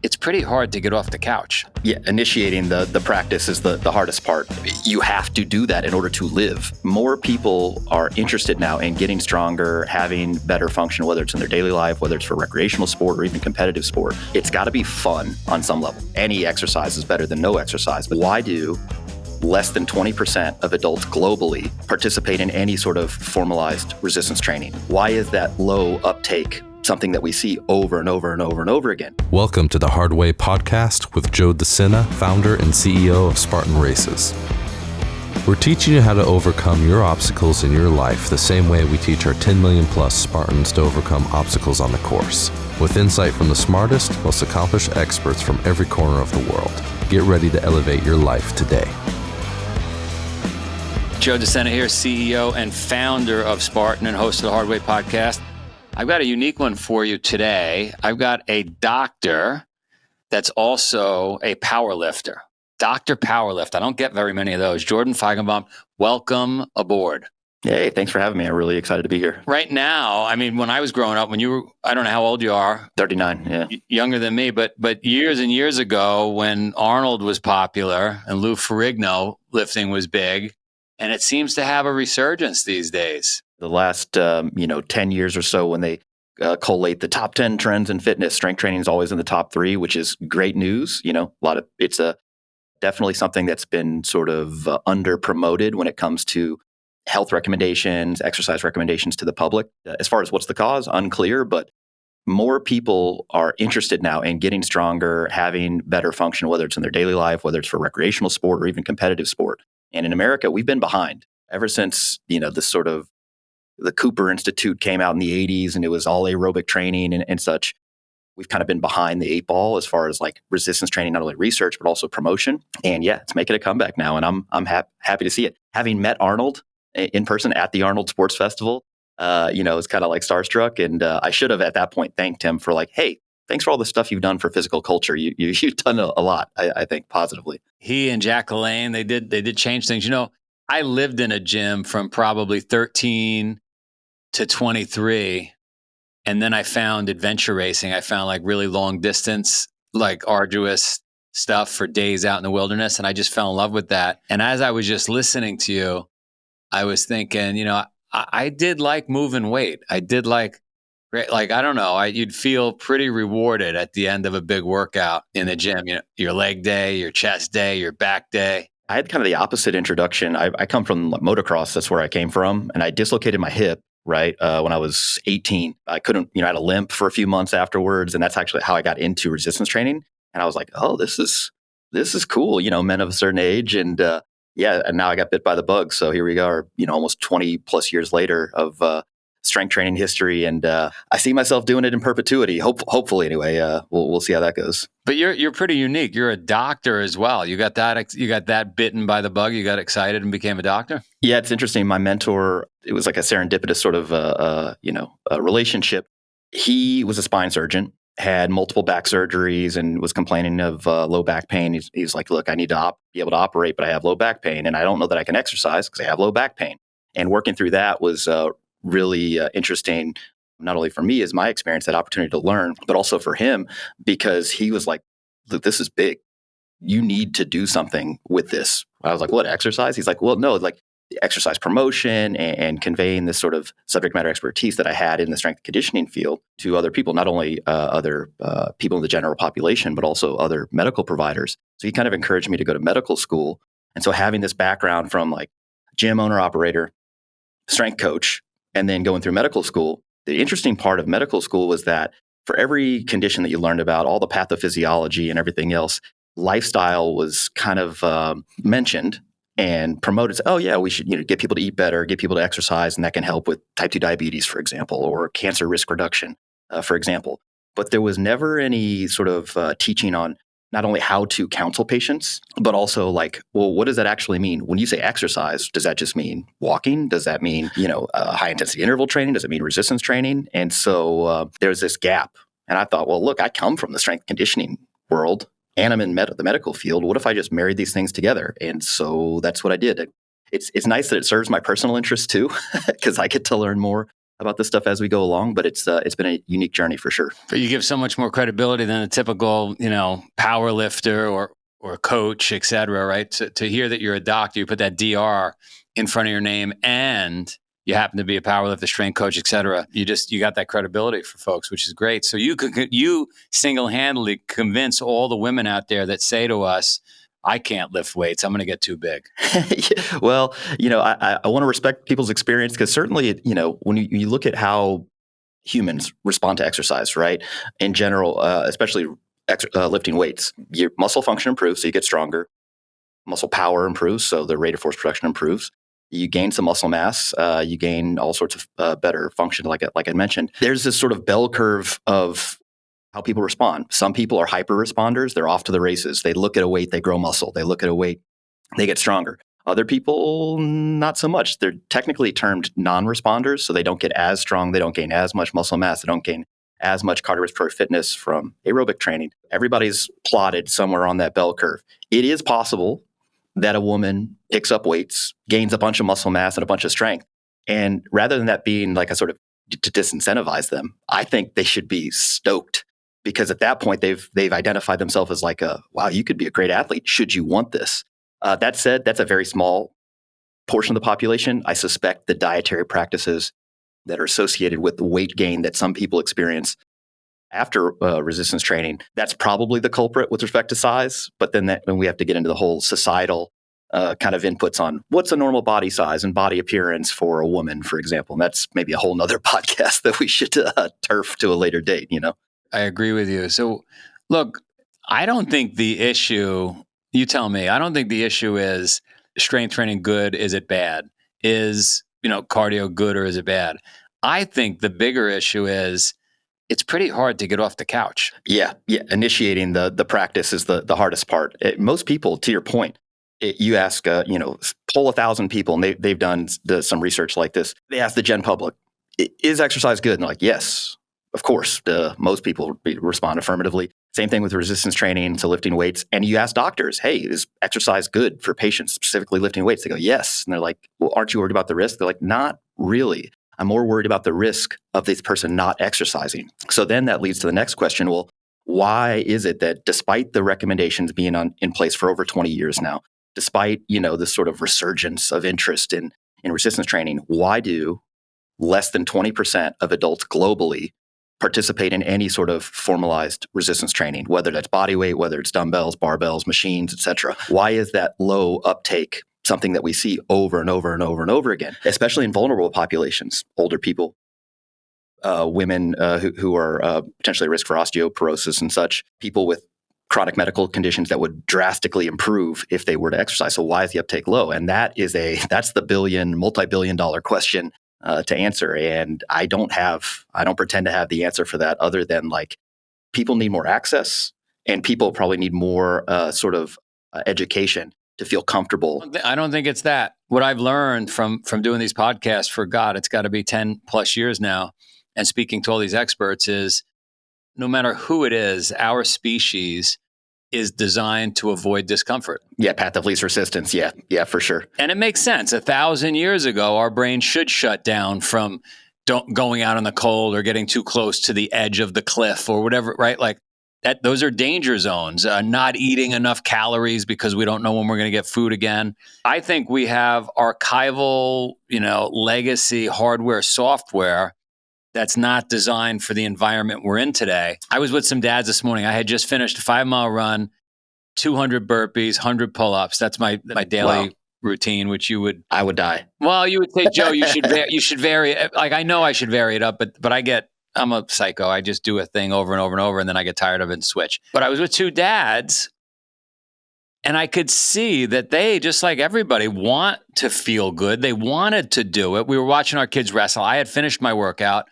it's pretty hard to get off the couch. Yeah, initiating the practice is the hardest part. You have to do that in order to live. More people are interested now in getting stronger, having better function, whether it's in their daily life, whether it's for recreational sport or even competitive sport. It's got to be fun on some level. Any exercise is better than no exercise. But why do less than 20% of adults globally participate in any sort of formalized resistance training? Why is that low uptake something that we see over and over and over and over again? Welcome to the Hard Way podcast with Joe Sena, founder and CEO of Spartan Races. We're teaching you how to overcome your obstacles in your life the same way we teach our 10 million plus Spartans to overcome obstacles on the course, with insight from the smartest, most accomplished experts from every corner of the world. Get ready to elevate your life today. Joe Sena here, CEO and founder of Spartan and host of the Hard Way podcast. I've got a unique one for you today. I've got a doctor that's also a power lifter. Dr. Powerlift. I don't get very many of those. Jordan Feigenbaum, welcome aboard. Hey, thanks for having me. I'm really excited to be here. Right now, I mean, when I was growing up, when you were, I don't know how old you are. 39, yeah. Younger than me, but years and years ago when Arnold was popular and Lou Ferrigno lifting was big, and it seems to have a resurgence these days. The last 10 years or so, when they collate the top 10 trends in fitness, strength training is always in the top 3, which is great news. It's definitely something that's been sort of under promoted when it comes to health recommendations, exercise recommendations to the public. As far as what's the cause, unclear, but more people are interested now in getting stronger, having better function, whether it's in their daily life, whether it's for recreational sport or even competitive sport. And in America, we've been behind ever since, this sort of the Cooper Institute came out in the 80s and it was all aerobic training and such. We've kind of been behind the 8 ball as far as like resistance training, not only research, but also promotion. And yeah, it's making a comeback now. And I'm happy to see it. Having met Arnold in person at the Arnold Sports Festival, it's kind of like starstruck. And I should have at that point thanked him for like, hey, thanks for all the stuff you've done for physical culture. You've done a lot, I think, positively. He and Jack LaLanne, they did change things. I lived in a gym from probably 13 to 23. And then I found adventure racing. I found like really long distance, like arduous stuff for days out in the wilderness. And I just fell in love with that. And as I was just listening to you, I was thinking, I did like moving weight. I did like, I don't know, you'd feel pretty rewarded at the end of a big workout in the gym, your leg day, your chest day, your back day. I had kind of the opposite introduction. I come from motocross. That's where I came from. And I dislocated my hip, right? When I was 18, I couldn't, I had a limp for a few months afterwards. And that's actually how I got into resistance training. And I was like, oh, this is cool. Men of a certain age. And and now I got bit by the bug. So here we are, almost 20 plus years later of strength training history. And I see myself doing it in perpetuity. Hopefully anyway, we'll see how that goes. But you're pretty unique. You're a doctor as well. You got that bitten by the bug. You got excited and became a doctor. Yeah, it's interesting. My mentor, it was like a serendipitous sort of a relationship. He was a spine surgeon, had multiple back surgeries, and was complaining of low back pain. He's like, look, I need to be able to operate, but I have low back pain, and I don't know that I can exercise because I have low back pain. And working through that was really interesting, not only for me as my experience, that opportunity to learn, but also for him, because he was like, look, this is big. You need to do something with this. I was like, what, exercise? He's like, well, no, like the exercise promotion and conveying this sort of subject matter expertise that I had in the strength and conditioning field to other people, not only other people in the general population, but also other medical providers. So he kind of encouraged me to go to medical school. And so having this background from like gym owner operator, strength coach, and then going through medical school, the interesting part of medical school was that for every condition that you learned about, all the pathophysiology and everything else, lifestyle was kind of mentioned and promoted. So, oh yeah, we should get people to eat better, get people to exercise, and that can help with type 2 diabetes, for example, or cancer risk reduction, for example. But there was never any sort of teaching on not only how to counsel patients, but also like, well, what does that actually mean? When you say exercise, does that just mean walking? Does that mean, high intensity interval training? Does it mean resistance training? And so there's this gap. And I thought, well, look, I come from the strength conditioning world and I'm in the medical field. What if I just married these things together? And so that's what I did. It's nice that it serves my personal interests too, because I get to learn more about this stuff as we go along, but it's been a unique journey for sure. But you give so much more credibility than a typical, power lifter or coach, et cetera, right? To hear that you're a doctor, you put that DR in front of your name and you happen to be a powerlifter, strength coach, et cetera. You got that credibility for folks, which is great. So you single-handedly convince all the women out there that say to us, I can't lift weights, I'm going to get too big. Well, I want to respect people's experience because certainly, when you look at how humans respond to exercise, right? In general, especially lifting weights, your muscle function improves, so you get stronger. Muscle power improves, so the rate of force production improves. You gain some muscle mass, you gain all sorts of better function, like I mentioned. There's this sort of bell curve of how people respond. Some people are hyper responders. They're off to the races. They look at a weight, they grow muscle. They look at a weight, they get stronger. Other people, not so much. They're technically termed non-responders, so they don't get as strong. They don't gain as much muscle mass. They don't gain as much cardiorespiratory fitness from aerobic training. Everybody's plotted somewhere on that bell curve. It is possible that a woman picks up weights, gains a bunch of muscle mass and a bunch of strength. And rather than that being like a sort of to disincentivize them, I think they should be stoked because at that point they've identified themselves as like wow, you could be a great athlete should you want this. That said, that's a very small portion of the population. I suspect the dietary practices that are associated with the weight gain that some people experience after resistance training, that's probably the culprit with respect to size. But then we have to get into the whole societal kind of inputs on what's a normal body size and body appearance for a woman, for example. And that's maybe a whole nother podcast that we should turf to a later date, I agree with you. So look, I don't think the issue, you tell me, I don't think the issue is strength training good, is it bad? Is, cardio good or is it bad? I think the bigger issue is it's pretty hard to get off the couch. Yeah. Initiating the practice is the hardest part. Most people, to your point, you ask, poll 1,000 people, and they've done some research like this. They ask the gen public, is exercise good? And they're like, yes, of course. Most people respond affirmatively. Same thing with resistance training to lifting weights. And you ask doctors, hey, is exercise good for patients, specifically lifting weights? They go, yes. And they're like, well, aren't you worried about the risk? They're like, not really. I'm more worried about the risk of this person not exercising. So then that leads to the next question. Well, why is it that despite the recommendations being in place for over 20 years now, despite, this sort of resurgence of interest in resistance training, why do less than 20% of adults globally participate in any sort of formalized resistance training, whether that's body weight, whether it's dumbbells, barbells, machines, etc.? Why is that low uptake something that we see over and over and over and over again, especially in vulnerable populations, older people, women who are potentially at risk for osteoporosis and such, people with chronic medical conditions that would drastically improve if they were to exercise. So why is the uptake low? And that's the multi-billion-dollar question to answer. And I don't pretend to have the answer for that other than like people need more access and people probably need more education to feel comfortable. I don't think it's that. What I've learned from doing these podcasts for God, it's got to be 10 plus years now, and speaking to all these experts is no matter who it is, our species is designed to avoid discomfort. Yeah, path of least resistance. Yeah, for sure. And it makes sense. 1,000 years ago, our brain should shut down from going out in the cold or getting too close to the edge of the cliff or whatever, right? Like that, those are danger zones. Not eating enough calories because we don't know when we're going to get food again. I think we have archival, legacy hardware, software that's not designed for the environment we're in today. I was with some dads this morning. I had just finished a 5-mile run, 200 burpees, 100 pull-ups. That's my daily routine, which I would die. Well, you would say, Joe, you should vary. Like, I know I should vary it up, but I'm a psycho. I just do a thing over and over and over, and then I get tired of it and switch. But I was with two dads, and I could see that they, just like everybody, want to feel good. They wanted to do it. We were watching our kids wrestle. I had finished my workout.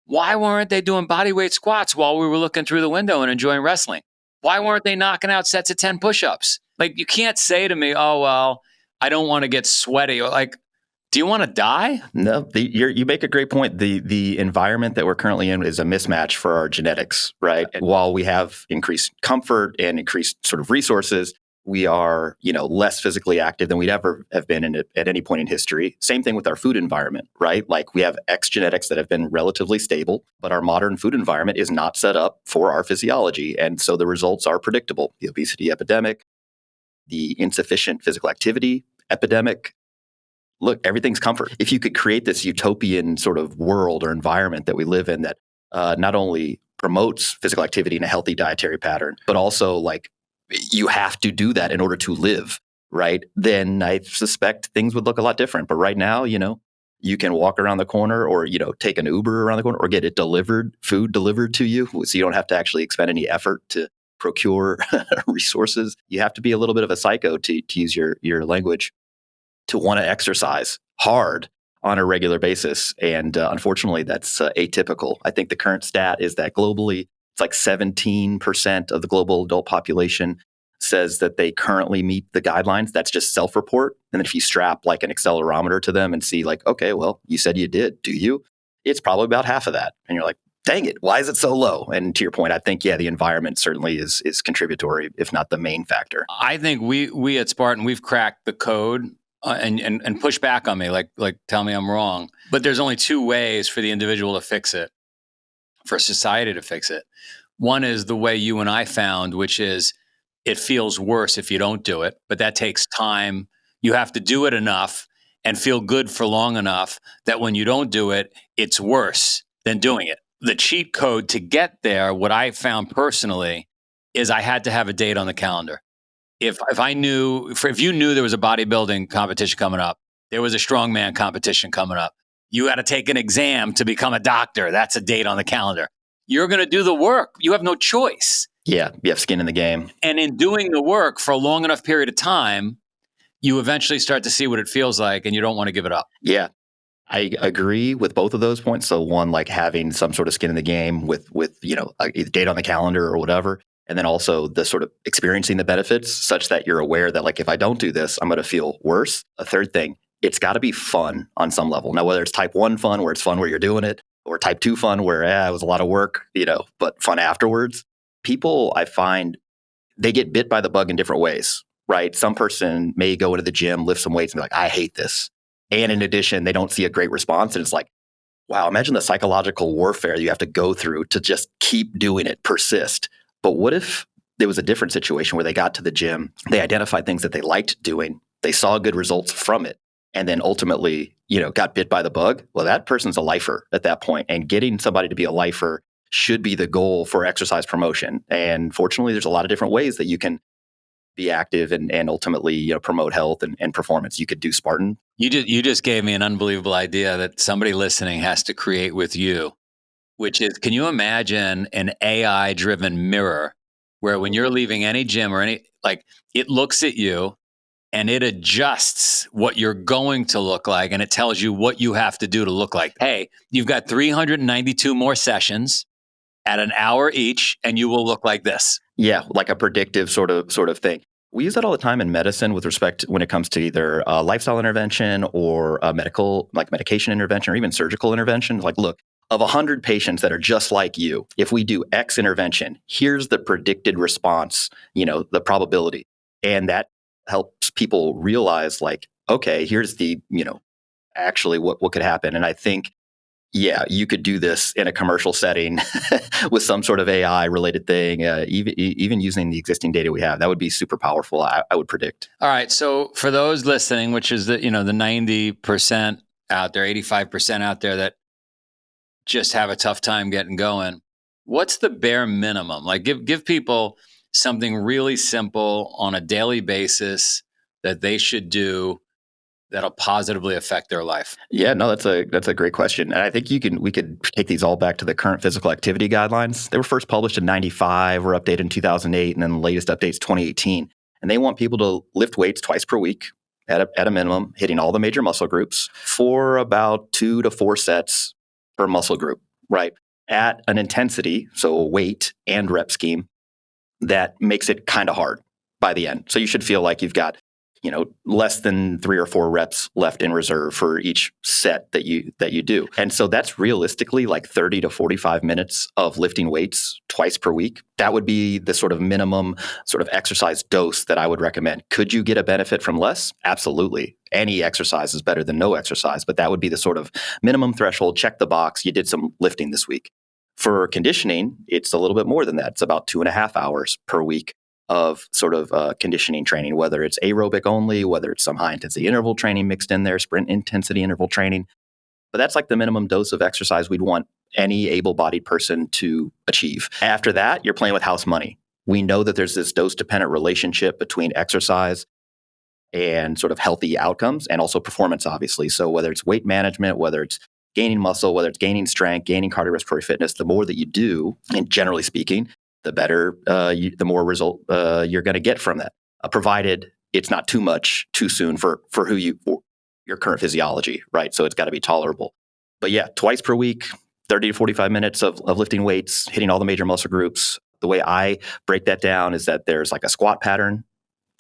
Why weren't they doing bodyweight squats while we were looking through the window and enjoying wrestling? Why weren't they knocking out sets of 10 push-ups? Like, you can't say to me, oh, well, I don't want to get sweaty. Or like, do you want to die? No, you make a great point. The environment that we're currently in is a mismatch for our genetics, right? And while we have increased comfort and increased sort of resources, We are, less physically active than we'd ever have been at any point in history. Same thing with our food environment, right? Like we have X genetics that have been relatively stable, but our modern food environment is not set up for our physiology. And so the results are predictable. The obesity epidemic, the insufficient physical activity epidemic. Look, everything's comfort. If you could create this utopian sort of world or environment that we live in that not only promotes physical activity in a healthy dietary pattern, but also like you have to do that in order to live, right? Then I suspect things would look a lot different. But right now, you can walk around the corner or, take an Uber around the corner or get it food delivered to you. So you don't have to actually expend any effort to procure resources. You have to be a little bit of a psycho to use your language to want to exercise hard on a regular basis. And unfortunately, that's atypical. I think the current stat is that globally, it's like 17% of the global adult population says that they currently meet the guidelines. That's just self-report. And then if you strap like an accelerometer to them and see like, okay, well, you said you did, do you? It's probably about half of that. And you're like, dang it, why is it so low? And to your point, I think, the environment certainly is contributory, if not the main factor. I think we at Spartan, we've cracked the code and push back on me, like tell me I'm wrong. But there's only two ways for the individual to fix it, for society to fix it. One is the way you and I found, which is it feels worse if you don't do it, but that takes time. You have to do it enough and feel good for long enough that when you don't do it, it's worse than doing it. The cheat code to get there, what I found personally, is I had to have a date on the calendar. If you knew there was a bodybuilding competition coming up, there was a strongman competition coming up, you got to take an exam to become a doctor. That's a date on the calendar. You're going to do the work. You have no choice. Yeah, you have skin in the game. And in doing the work for a long enough period of time, you eventually start to see what it feels like, and you don't want to give it up. Yeah, I agree with both of those points. So one, like having some sort of skin in the game with a date on the calendar or whatever. And then also the sort of experiencing the benefits such that you're aware that like, if I don't do this, I'm going to feel worse. A third thing, it's got to be fun on some level. Now, whether it's type 1 fun, where it's fun where you're doing it, or type 2 fun, where it was a lot of work, but fun afterwards. People, I find, they get bit by the bug in different ways, right? Some person may go into the gym, lift some weights and be like, I hate this. And in addition, they don't see a great response. And it's like, wow, imagine the psychological warfare you have to go through to just keep doing it, persist. But what if there was a different situation where they got to the gym, they identified things that they liked doing, they saw good results from it, and then ultimately, got bit by the bug? Well, that person's a lifer at that point. And getting somebody to be a lifer should be the goal for exercise promotion. And fortunately, there's a lot of different ways that you can be active and ultimately promote health and performance. You could do Spartan. You just gave me an unbelievable idea that somebody listening has to create with you, which is, can you imagine an AI-driven mirror where when you're leaving any gym or it looks at you and it adjusts what you're going to look like, and it tells you what you have to do to look like. Hey, you've got 392 more sessions at an hour each, and you will look like this. Yeah, like a predictive sort of thing. We use that all the time in medicine with respect when it comes to either lifestyle intervention or medication intervention or even surgical intervention. Like, look, of 100 patients that are just like you, if we do X intervention, here's the predicted response, the probability. And that helps people realize like, okay, here's the, actually what could happen. And I think, yeah, you could do this in a commercial setting with some sort of AI related thing, even using the existing data we have. That would be super powerful, I would predict. All right. So for those listening, which is the 90% out there, 85% out there that just have a tough time getting going, what's the bare minimum? Like give people something really simple on a daily basis that they should do that'll positively affect their life. Yeah, no, that's a great question. And I think we could take these all back to the current physical activity guidelines. They were first published in 95, were updated in 2008, and then the latest update's 2018. And they want people to lift weights twice per week at a minimum, hitting all the major muscle groups for about 2 to 4 sets per muscle group, right? At an intensity, so a weight and rep scheme, that makes it kind of hard by the end. So you should feel like you've got less than 3 or 4 reps left in reserve for each set that you do. And so that's realistically like 30 to 45 minutes of lifting weights twice per week. That would be the sort of minimum sort of exercise dose that I would recommend. Could you get a benefit from less? Absolutely. Any exercise is better than no exercise, but that would be the sort of minimum threshold. Check the box. You did some lifting this week. For conditioning, it's a little bit more than that. It's about 2.5 hours per week of sort of conditioning training, whether it's aerobic only, whether it's some high intensity interval training mixed in there, sprint intensity interval training. But that's like the minimum dose of exercise we'd want any able-bodied person to achieve. After that, you're playing with house money. We know that there's this dose-dependent relationship between exercise and sort of healthy outcomes and also performance, obviously. So whether it's weight management, whether it's gaining muscle, whether it's gaining strength, gaining cardiorespiratory fitness, the more that you do, and generally speaking, the better, the more result you're going to get from that, provided it's not too much too soon for your current physiology, right? So it's got to be tolerable. But yeah, twice per week, 30 to 45 minutes of lifting weights, hitting all the major muscle groups. The way I break that down is that there's like a squat pattern,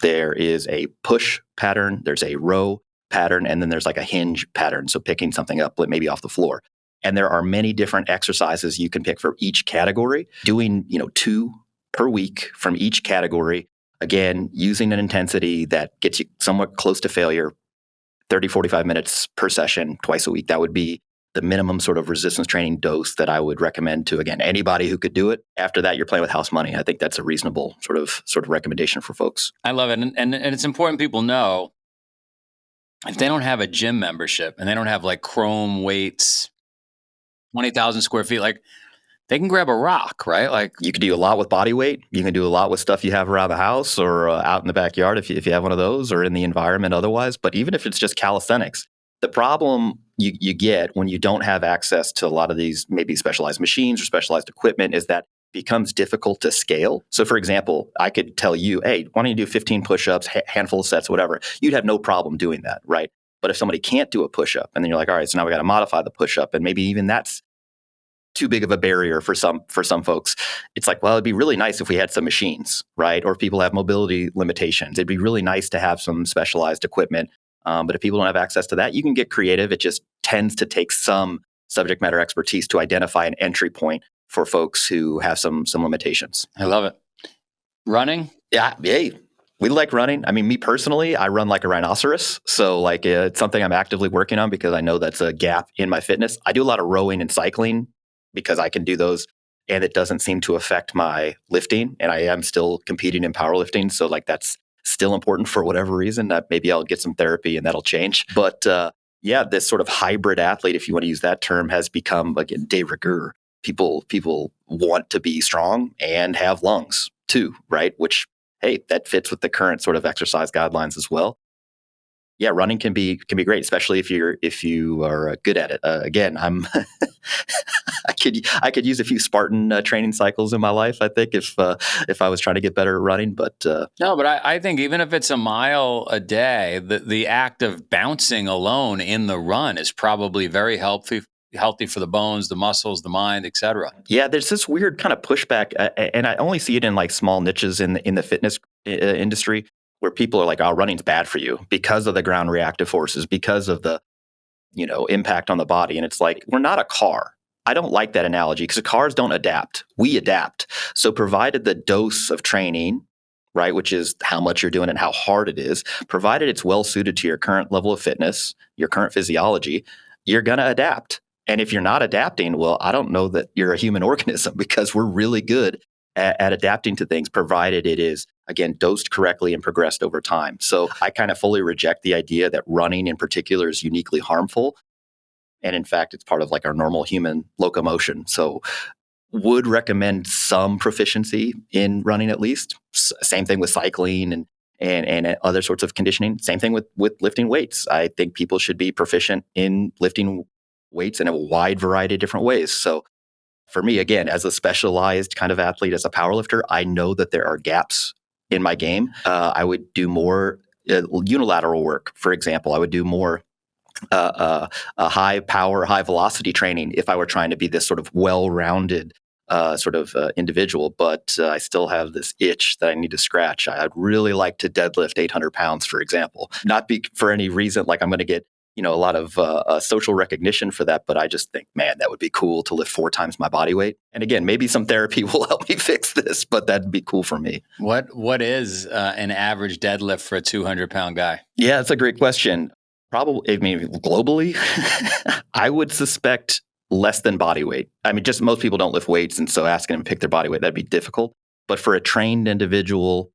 there is a push pattern, there's a row pattern, and then there's like a hinge pattern. So picking something up, maybe off the floor. And there are many different exercises you can pick for each category, doing, 2 per week from each category. Again, using an intensity that gets you somewhat close to failure, 30, 45 minutes per session, twice a week. That would be the minimum sort of resistance training dose that I would recommend to, again, anybody who could do it. After that, you're playing with house money. I think that's a reasonable sort of recommendation for folks. I love it. And it's important people know if they don't have a gym membership and they don't have like chrome weights, 20,000 square feet, like they can grab a rock, right? Like you can do a lot with body weight. You can do a lot with stuff you have around the house or out in the backyard if you have one of those, or in the environment otherwise. But even if it's just calisthenics, the problem you get when you don't have access to a lot of these maybe specialized machines or specialized equipment is that it becomes difficult to scale. So for example, I could tell you, hey, why don't you do 15 push-ups, handful of sets, whatever. You'd have no problem doing that, right? But if somebody can't do a push-up and then you're like, all right, so now we got to modify the push-up, and maybe even that's too big of a barrier for some folks. It's like, well, it'd be really nice if we had some machines, right? Or if people have mobility limitations, it'd be really nice to have some specialized equipment. But if people don't have access to that, you can get creative. It just tends to take some subject matter expertise to identify an entry point for folks who have some limitations. I love it. Running? Yeah, hey, we like running. I mean, me personally, I run like a rhinoceros. So like it's something I'm actively working on because I know that's a gap in my fitness. I do a lot of rowing and cycling because I can do those and it doesn't seem to affect my lifting. And I am still competing in powerlifting. So like that's still important for whatever reason. That maybe I'll get some therapy and that'll change. But yeah, this sort of hybrid athlete, if you want to use that term, has become like de rigueur. People want to be strong and have lungs too, right? Which, hey, that fits with the current sort of exercise guidelines as well. Yeah, running can be great, especially if you are good at it. Again, I'm I could use a few Spartan training cycles in my life. I think if I was trying to get better at running, but no, but I think even if it's a mile a day, the act of bouncing alone in the run is probably very healthy for the bones, the muscles, the mind, et cetera. Yeah, there's this weird kind of pushback, and I only see it in like small niches in the fitness industry where people are like, "Oh, running's bad for you because of the ground reactive forces, because of the impact on the body." And it's like, we're not a car. I don't like that analogy because cars don't adapt. We adapt. So provided the dose of training, right, which is how much you're doing and how hard it is, provided it's well suited to your current level of fitness, your current physiology, you're going to adapt. And if you're not adapting, well, I don't know that you're a human organism because we're really good at adapting to things, provided it is, again, dosed correctly and progressed over time. So I kind of fully reject the idea that running in particular is uniquely harmful. And in fact, it's part of like our normal human locomotion. So would recommend some proficiency in running at least. Same thing with cycling and other sorts of conditioning. Same thing with lifting weights. I think people should be proficient in lifting weights in a wide variety of different ways. So for me, again, as a specialized kind of athlete, as a powerlifter, I know that there are gaps in my game. I would do more unilateral work. For example, I would do more high power, high velocity training if I were trying to be this sort of well-rounded individual, but I still have this itch that I need to scratch. I'd really like to deadlift 800 pounds, for example, not for any reason like I'm going to get a lot of social recognition for that, but I just think, man, that would be cool to lift 4 times my body weight. And again, maybe some therapy will help me fix this, but that'd be cool for me. What is an average deadlift for a 200-pound guy? Yeah, that's a great question. Probably, globally, I would suspect less than body weight. I mean, just most people don't lift weights, and so asking them to pick their body weight, that'd be difficult. But for a trained individual,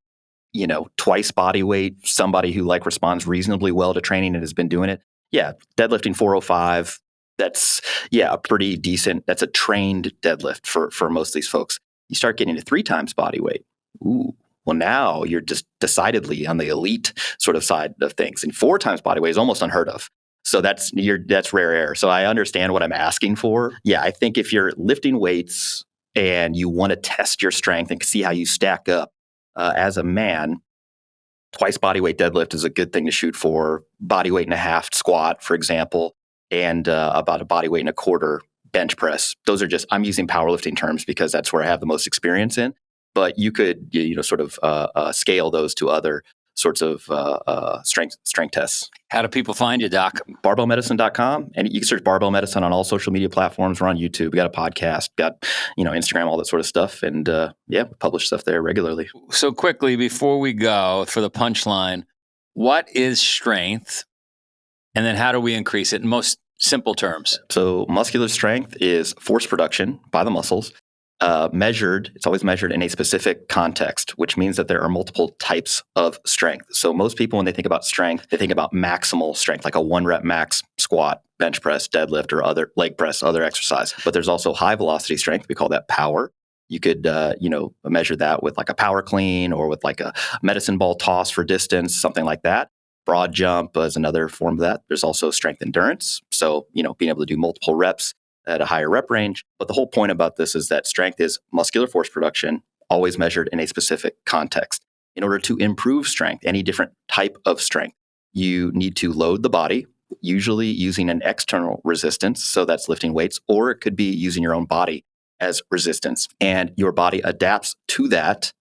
twice body weight, somebody who responds reasonably well to training and has been doing it, yeah, deadlifting 405, that's, a pretty decent, that's a trained deadlift for most of these folks. You start getting to 3 times body weight. Ooh, well, now you're just decidedly on the elite sort of side of things. And 4 times body weight is almost unheard of. So that's rare air. So I understand what I'm asking for. Yeah, I think if you're lifting weights and you want to test your strength and see how you stack up as a man, twice body weight deadlift is a good thing to shoot for. Body weight and a half squat, for example, and about a body weight and a quarter bench press. Those are just, I'm using powerlifting terms because that's where I have the most experience in. But you could, scale those to other sorts of strength tests. How do people find you, Doc? Barbellmedicine.com. And you can search Barbell Medicine on all social media platforms. We're on YouTube. We got a podcast, got, Instagram, all that sort of stuff. And we publish stuff there regularly. So quickly, before we go for the punchline, what is strength? And then how do we increase it in most simple terms? So muscular strength is force production by the muscles. It's always measured in a specific context, which means that there are multiple types of strength. So most people, when they think about strength, they think about maximal strength, like a 1-rep max squat, bench press, deadlift, or other leg press, other exercise. But there's also high velocity strength. We call that power. You could, measure that with like a power clean or with like a medicine ball toss for distance, something like that. Broad jump is another form of that. There's also strength endurance. So, being able to do multiple reps at a higher rep range. But the whole point about this is that strength is muscular force production, always measured in a specific context. In order to improve strength, any different type of strength, you need to load the body, usually using an external resistance. So that's lifting weights, or it could be using your own body as resistance. And your body adapts to that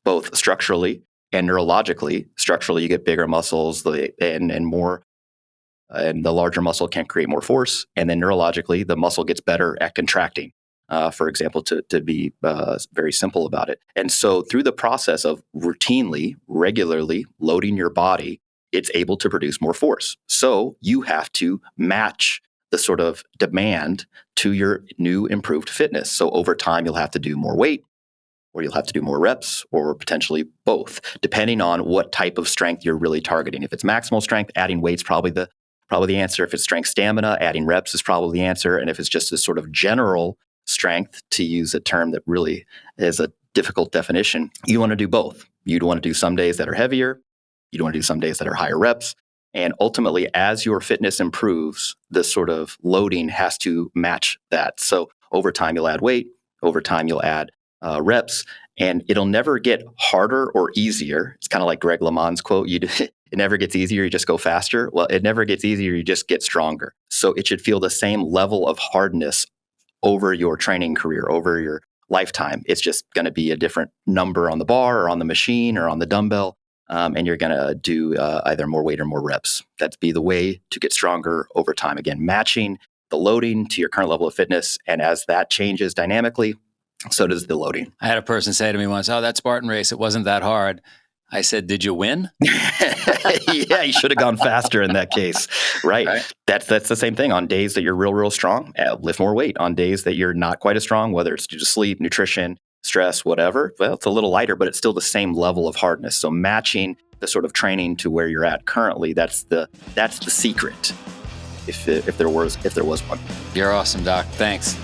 both structurally and neurologically. Structurally, you get bigger muscles and more. And the larger muscle can create more force. And then neurologically, the muscle gets better at contracting, for example, to be very simple about it. And so through the process of regularly loading your body, it's able to produce more force. So you have to match the sort of demand to your new improved fitness. So over time, you'll have to do more weight, or you'll have to do more reps, or potentially both, depending on what type of strength you're really targeting. If it's maximal strength, adding weight's probably the answer. If it's strength stamina, adding reps is probably the answer. And if it's just a sort of general strength, to use a term that really is a difficult definition, you want to do both. You'd want to do some days that are heavier. You'd want to do some days that are higher reps. And ultimately, as your fitness improves, this sort of loading has to match that. So over time, you'll add weight. Over time, you'll add reps. And it'll never get harder or easier. It's kind of like Greg LeMond's quote, it never gets easier, you just go faster. Well, it never gets easier, you just get stronger. So it should feel the same level of hardness over your training career, over your lifetime. It's just going to be a different number on the bar or on the machine or on the dumbbell. And you're going to do either more weight or more reps. That'd be the way to get stronger over time. Again, matching the loading to your current level of fitness. And as that changes dynamically, so does the loading. I had a person say to me once, "Oh, that Spartan race, it wasn't that hard." I said, "Did you win?" Yeah, you should have gone faster in that case. Right. That's the same thing. On days that you're real strong, lift more weight. On days that you're not quite as strong, whether it's due to sleep, nutrition, stress, whatever, well, it's a little lighter, but it's still the same level of hardness. So matching the sort of training to where you're at currently, that's the secret. If there was one. You're awesome, Doc. Thanks.